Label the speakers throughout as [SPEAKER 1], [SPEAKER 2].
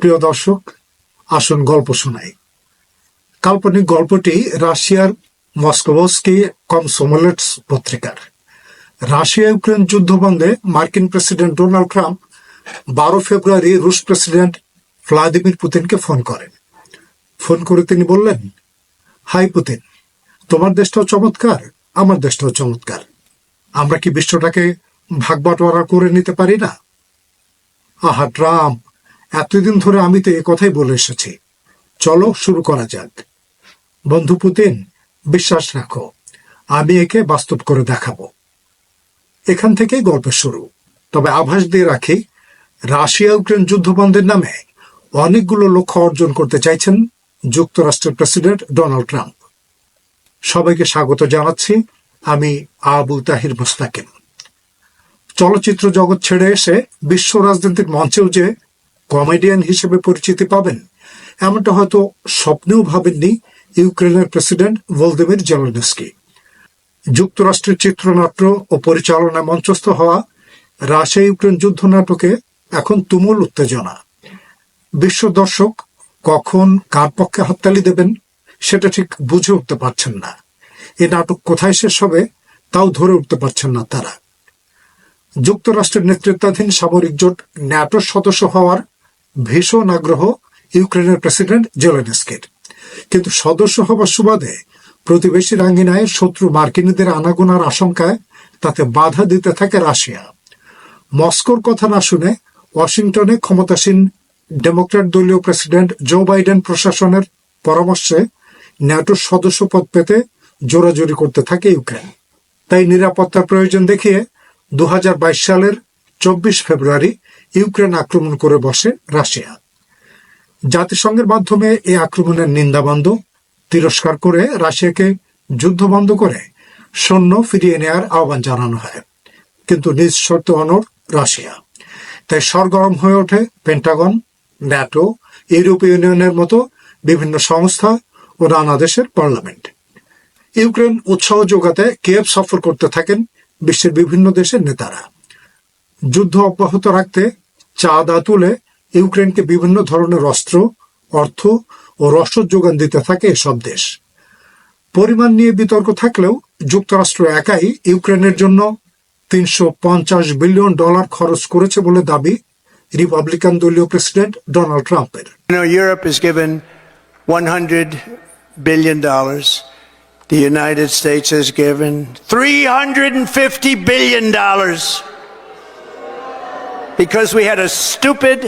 [SPEAKER 1] প্রিয় দর্শক, আসুন গল্প শোনাই। কাল্পনিক গল্পটি রাশিয়ার মস্কোভস্কি কমসোমোলেটস পত্রিকার। রাশিয়া ইউক্রেন যুদ্ধ বন্ধে মার্কিন প্রেসিডেন্ট ডোনাল্ড ট্রাম্প 12 ফেব্রুয়ারি রুশ প্রেসিডেন্ট ভ্লাদিমির পুতিনকে ফোন করেন। ফোন করে তিনি বললেন, হাই পুতিন, তোমার দেশটাও চমৎকার, আমার দেশটাও চমৎকার, আমরা কি বিশ্বটাকে ভাগ বাটোয়ারা করে নিতে পারি না? আহা ট্রাম্প, এতদিন ধরে আমি তো এ কথাই বলে এসেছি, চলো শুরু করা যাক। বন্ধু পুতিন, বিশ্বাস রাখো, আমি একে বাস্তব করে দেখাবো। এখান থেকেই গল্পের শুরু। তবে আভাস দিয়ে রাখি, রাশিয়া ইউক্রেন যুদ্ধ বন্ধের নামে অনেকগুলো লক্ষ্য অর্জন করতে চাইছেন যুক্তরাষ্ট্রের প্রেসিডেন্ট ডোনাল্ড ট্রাম্প। সবাইকে স্বাগত জানাচ্ছি, আমি আবুল তাহির মুস্তাকিম। চলচ্চিত্র জগৎ ছেড়ে এসে বিশ্ব রাজনীতির মঞ্চেও যে কমেডিয়ান হিসেবে পরিচিতি পাবেন, এমনটা হয়তো স্বপ্নেও ভাবেননি ইউক্রেনের প্রেসিডেন্ট ভলোদিমির জেলেনস্কি। যুক্তরাষ্ট্রের চিত্রনাট্য ও পরিচালনায় মঞ্চস্থ হওয়া রাশিয়া ইউক্রেন যুদ্ধ নাটকে এখন তুমুল উত্তেজনা। বিশ্ব দর্শক কখন কার পক্ষে হাততালি দেবেন সেটা ঠিক বুঝে উঠতে পারছেন না। এই নাটক কোথায় শেষ হবে তাও ধরে উঠতে পারছেন না তারা। যুক্তরাষ্ট্রের নেতৃত্বাধীন সামরিক জোট ন্যাটোর সদস্য হওয়ার ভীষণ আগ্রহ ইউক্রেনের প্রেসিডেন্ট জেলেনস্কির, কিন্তু সদস্য হবার সুবাদে প্রতিবেশী আঙ্গিনায় শত্রু মার্কিনীদের আনাগোনার আশঙ্কায় তাতে বাধা দিতে থাকে রাশিয়া। মস্কোর কথা না শুনে ওয়াশিংটনে ক্ষমতাসীন ডেমোক্র্যাট দলীয় প্রেসিডেন্ট জো বাইডেন প্রশাসনের পরামর্শে ন্যাটোর সদস্য পদ পেতে জোরাজোরি করতে থাকে ইউক্রেন। তাই নিরাপত্তার প্রয়োজন দেখিয়ে 2022 সালের 24 ফেব্রুয়ারি ইউক্রেন আক্রমণ করে বসে রাশিয়া। জাতিসংঘের মাধ্যমে এই আক্রমণের নিন্দাবান্ধ তিরস্কার করে রাশিয়াকে যুদ্ধ বন্ধ করে সৈন্য ফিরিয়ে নেওয়ার আহ্বান জানানো হয়, কিন্তু নিজ শর্ত অনড় রাশিয়া। তাই সরগরম হয়ে ওঠে পেন্টাগন, ন্যাটো, ইউরোপীয় ইউনিয়নের মতো বিভিন্ন সংস্থা ও নানা দেশের পার্লামেন্ট। ইউক্রেন উৎসাহ যোগাতে কিয়েভ সফর করতে থাকেন বিশ্বের বিভিন্ন দেশের নেতারা। যুদ্ধ অব্যাহত রাখতে চাঁদা তুলে ইউক্রেনকে বিভিন্ন ধরনের অস্ত্র, অর্থ ও রসদ যোগান দিতে থাকে এসব দেশ। পরিমাণ নিয়ে বিতর্ক থাকলেও যুক্তরাষ্ট্র একাই ইউক্রেনের জন্য $350 বিলিয়ন খরচ করেছে বলে দাবি রিপাবলিকান দলীয় প্রেসিডেন্ট ডোনাল্ড ট্রাম্পের।
[SPEAKER 2] Europe has given $100 billion. The United States has given $350 billion because we had a stupid,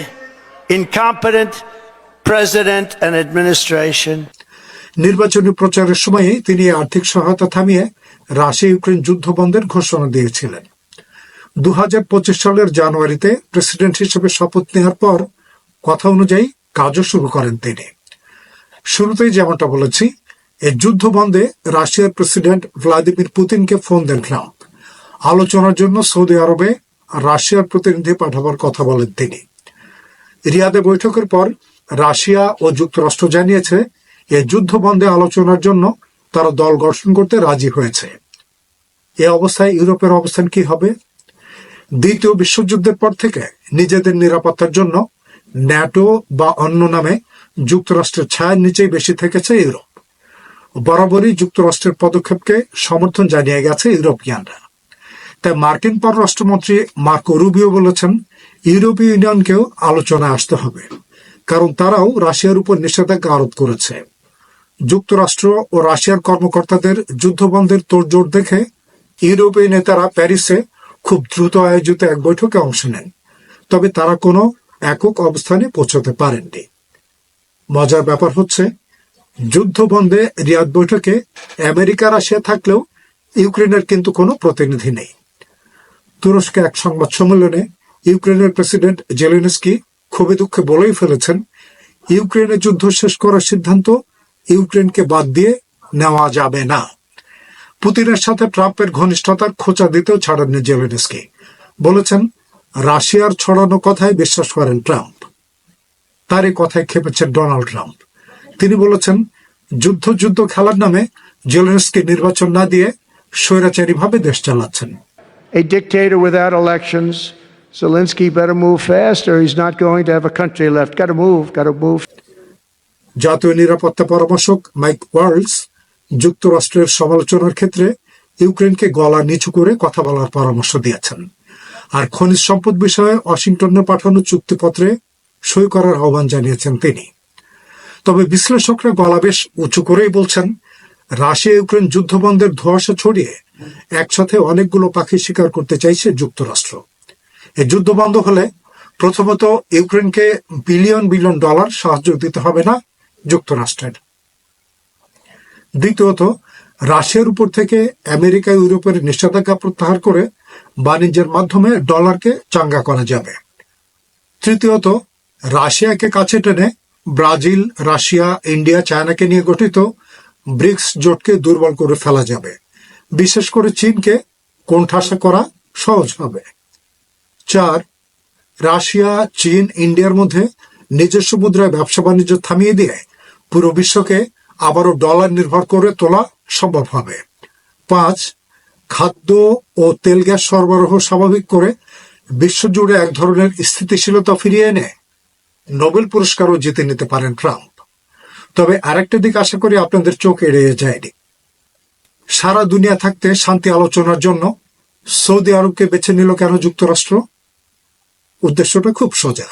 [SPEAKER 2] incompetent president and administration.
[SPEAKER 1] নির্বাচনী প্রচারের সময়ে তিনি আর্থিক সহায়তা থামিয়ে রাশিয়া ইউক্রেন যুদ্ধ বন্ধের ঘোষণা দিয়েছিলেন। 2025 সালের জানুয়ারিতে প্রেসিডেন্ট হিসেবে শপথ নেওয়ার পর কথা অনুযায়ী কাজও শুরু করেন তিনি। শুরুতেই যেমনটা বলেছি, এই যুদ্ধ বন্ধে রাশিয়ার প্রেসিডেন্ট ভ্লাদিমির পুতিনকে ফোন দেন ট্রাম্প। আলোচনার জন্য সৌদি আরবে রাশিয়ার প্রতিনিধি পাঠাবার কথা বলেন তিনি। রিয়াদে বৈঠকের পর রাশিয়া ও যুক্তরাষ্ট্র জানিয়েছে এই যুদ্ধ বন্ধে আলোচনার জন্য তারা দল গঠন করতে রাজি হয়েছে। এ অবস্থায় ইউরোপের অবস্থান কি হবে? দ্বিতীয় বিশ্বযুদ্ধের পর থেকে নিজেদের নিরাপত্তার জন্য ন্যাটো বা অন্য নামে যুক্তরাষ্ট্রের ছায়ার নিচেই বেশি থেকেছে ইউরোপ। বরাবরই যুক্তরাষ্ট্রের পদক্ষেপকে সমর্থন জানিয়ে গেছে ইউরোপিয়ানরা। তাই মার্কিন পররাষ্ট্রমন্ত্রী মার্কো রুবিও বলেছেন, ইউরোপীয় ইউনিয়নকেও আলোচনায় আসতে হবে, কারণ তারাও রাশিয়ার উপর নিষেধাজ্ঞা আরোপ করেছে। যুক্তরাষ্ট্র ও রাশিয়ার কর্মকর্তাদের যুদ্ধবন্ধের তোড়জোড় দেখে ইউরোপীয় নেতারা প্যারিসে খুব দ্রুত আয়োজিত এক বৈঠকে অংশ নেন, তবে তারা কোনো একক অবস্থানে পৌঁছতে পারেননি। মজার ব্যাপার হচ্ছে, যুদ্ধ বন্ধে রিয়াদ বৈঠকে আমেরিকা রাশিয়া থাকলেও ইউক্রেনের কিন্তু কোনো প্রতিনিধি নেই। তুরস্কে এক সংবাদ সম্মেলনে ইউক্রেনের প্রেসিডেন্ট জেলেনস্কি ক্ষোভে দুঃখে বলেই ফেলেছেন, ইউক্রেনের যুদ্ধ শেষ করার সিদ্ধান্ত ইউক্রেনকে বাদ দিয়ে নেওয়া যাবে না। পুতিনের সাথে ট্রাম্পের ঘনিষ্ঠতার খোঁচা দিতেও ছাড়েননি জেলেনস্কি। বলেছেন, রাশিয়ার ছড়ানো কথায় বিশ্বাস করেন ট্রাম্প। তার এই কথায় খেপেছেন ডোনাল্ড ট্রাম্প। তিনি বলেছেন, যুদ্ধ খেলার নামে জেলেনস্কি নির্বাচন না দিয়ে স্বৈরাচারীভাবে দেশ চালাচ্ছেন।
[SPEAKER 2] A dictator without elections Zelensky better move fast or he's not going to have a country left. Got to move.
[SPEAKER 1] জাতীয় নিরাপত্তা পরামর্শক মাইক ওয়ালস যুক্তরাষ্ট্রের সমালোচনার ক্ষেত্রে ইউক্রেনকে গলা নিচু করে কথা বলার পরামর্শ দিয়েছেন, আর খনিজ সম্পদ বিষয়ে ওয়াশিংটনে পাঠানো চুক্তিপত্রে সই করার আহ্বান জানিয়েছেন তিনি। তবে বিশ্লেষকরা গলা বেশ উঁচু করেই বলছেন, রাশিয়া ইউক্রেন যুদ্ধ বন্ধের ধোঁয়াশা ছড়িয়ে একসাথে অনেকগুলো পাখি শিকার করতে চাইছে যুক্তরাষ্ট্র। এই যুদ্ধ বন্ধ হলে প্রথমত ইউক্রেনকে বিলিয়ন বিলিয়ন ডলার সাহায্য দিতে হবে না যুক্তরাষ্ট্রের। দ্বিতীয়ত, রাশিয়ার উপর থেকে আমেরিকা ইউরোপের নিষেধাজ্ঞা প্রত্যাহার করে বাণিজ্যের মাধ্যমে ডলারকে চাঙ্গা করা যাবে। তৃতীয়ত, রাশিয়াকে কাছে টেনে ব্রাজিল, রাশিয়া, ইন্ডিয়া, চায়নাকে নিয়ে গঠিত ব্রিক্স জোটকে দুর্বল করে ফেলা যাবে। বিশেষ করে চীনকে কোণঠাসা করা সহজ হবে। 4, রাশিয়া, চীন, ইন্ডিয়ার মধ্যে নিজস্ব মুদ্রায় ব্যবসা বাণিজ্য থামিয়ে দিয়ে পুরো বিশ্বকে আবারও ডলার নির্ভর করে তোলা সম্ভব হবে। 5, খাদ্য ও তেল গ্যাস সরবরাহ স্বাভাবিক করে বিশ্বজুড়ে এক ধরনের স্থিতিশীলতা ফিরিয়ে এনে নোবেল পুরস্কারও জিতে নিতে পারেন ট্রাম্প। তবে আরেকটা দিক আশা করি আপনাদের চোখ এড়িয়ে যায়নি। সারা দুনিয়া থাকতে শান্তি আলোচনার জন্য সৌদি আরবকে বেছে নিল কেন যুক্তরাষ্ট্র? উদ্দেশ্যটা খুব সোজা।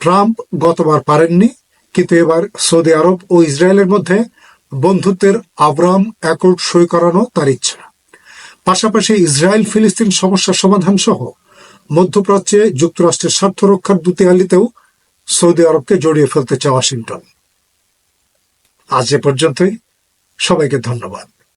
[SPEAKER 1] ট্রাম্প গতবার পারেননি, কিন্তু এবার সৌদি আরব ও ইসরায়েলের মধ্যে বন্ধুত্বের আব্রাহাম অ্যাকর্ড সই করানো তার ইচ্ছা। পাশাপাশি ইসরায়েল ফিলিস্তিন সমস্যার সমাধান সহ মধ্যপ্রাচ্যে যুক্তরাষ্ট্রের স্বার্থ রক্ষার দুতিয়ালিতেও সৌদি আরবকে জড়িয়ে ফেলতে চায় ওয়াশিংটন। আজ এ পর্যন্তই, সবাইকে ধন্যবাদ।